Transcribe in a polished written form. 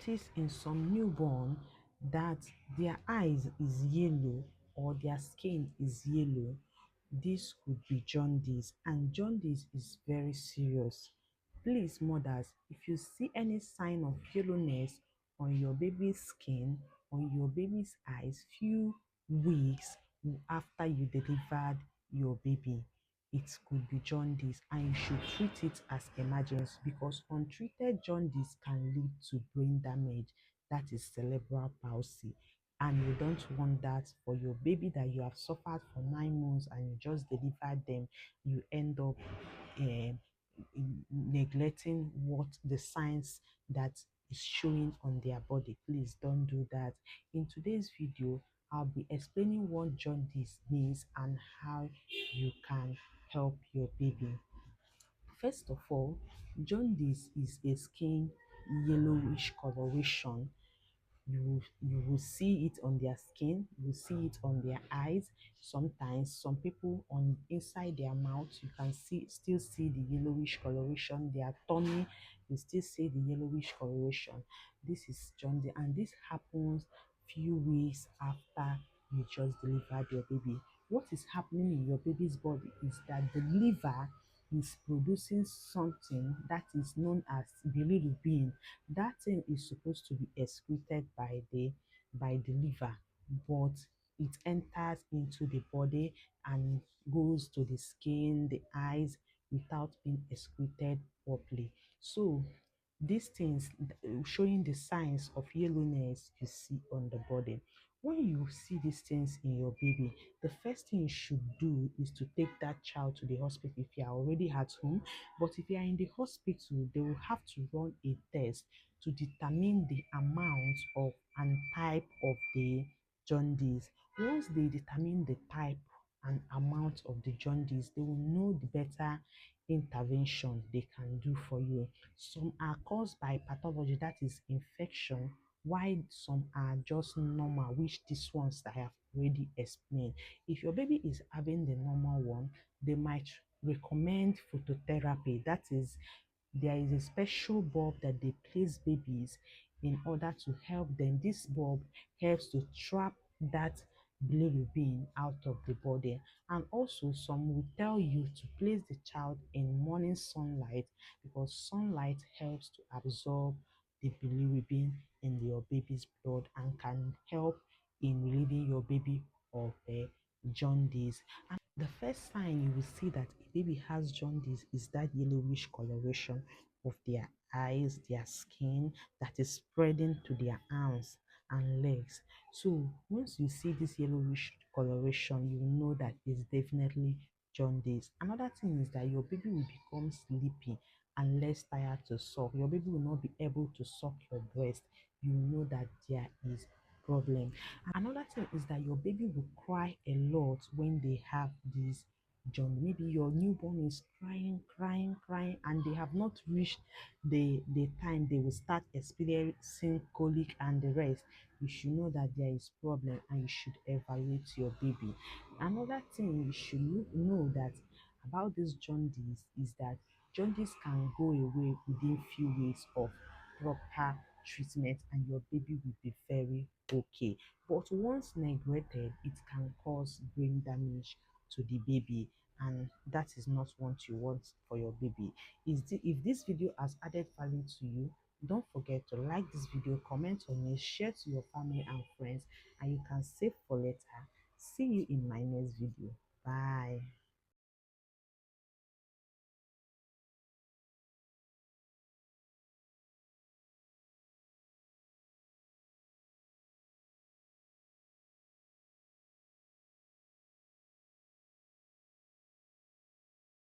notice in some newborn that their eyes is yellow or their skin is yellow, this could be jaundice, and jaundice is very serious. Please, mothers, if you see any sign of yellowness on your baby's skin, on your baby's eyes, few weeks after you delivered your baby, it could be jaundice, and you should treat it as emergency because untreated jaundice can lead to brain damage, that is cerebral palsy. And you don't want that for your baby that you have suffered for 9 months and you just delivered them. You end up um, neglecting what the signs that is showing on their body. Please don't do that. In today's video, I'll be explaining what jaundice means and how you can help your baby. First of all, jaundice is a skin yellowish coloration. You will see it on their skin, you will see it on their eyes. Sometimes some people on inside their mouth, you can still see the yellowish coloration. Their tummy, you still see the yellowish coloration. This is jaundice, and this happens few weeks after you just delivered your baby. What is happening in your baby's body is that the liver is producing something that is known as bilirubin. That thing is supposed to be excreted by the liver, but it enters into the body and goes to the skin, the eyes, without being excreted properly. So these things showing the signs of yellowness you see on the body. When you see these things in your baby, the first thing you should do is to take that child to the hospital if you are already at home. But if you are in the hospital, they will have to run a test to determine the amount of and type of the jaundice. Once they determine the type and amount of the jaundice, they will know the better intervention they can do for you. Some are caused by pathology, that is infection, while some are just normal, which these ones that I have already explained. If your baby is having the normal one, they might recommend phototherapy. That is, there is a special bulb that they place babies in order to help them. This bulb helps to trap that bilirubin out of the body. And also some will tell you to place the child in morning sunlight because sunlight helps to absorb the bilirubin in your baby's blood and can help in relieving your baby of jaundice. And the first sign you will see that a baby has jaundice is that yellowish coloration of their eyes, their skin that is spreading to their arms and legs. So once you see this yellowish coloration, you know that it's definitely jaundice. Another thing is that your baby will become sleepy and less tired to suck. Your baby will not be able to suck your breast. You know that there is problem. Another thing is that your baby will cry a lot when they have this jaundice. Maybe your newborn is crying, crying, crying, and they have not reached the time they will start experiencing colic and the rest. You should know that there is problem and you should evaluate your baby. Another thing you should know that about this jaundice is that jaundice can go away within few weeks of proper treatment and your baby will be very okay. But once neglected, it can cause brain damage to the baby, and that is not what you want for your baby. If this video has added value to you, don't forget to like this video, comment on it, share to your family and friends, and you can save for later. See you in my next video. Bye.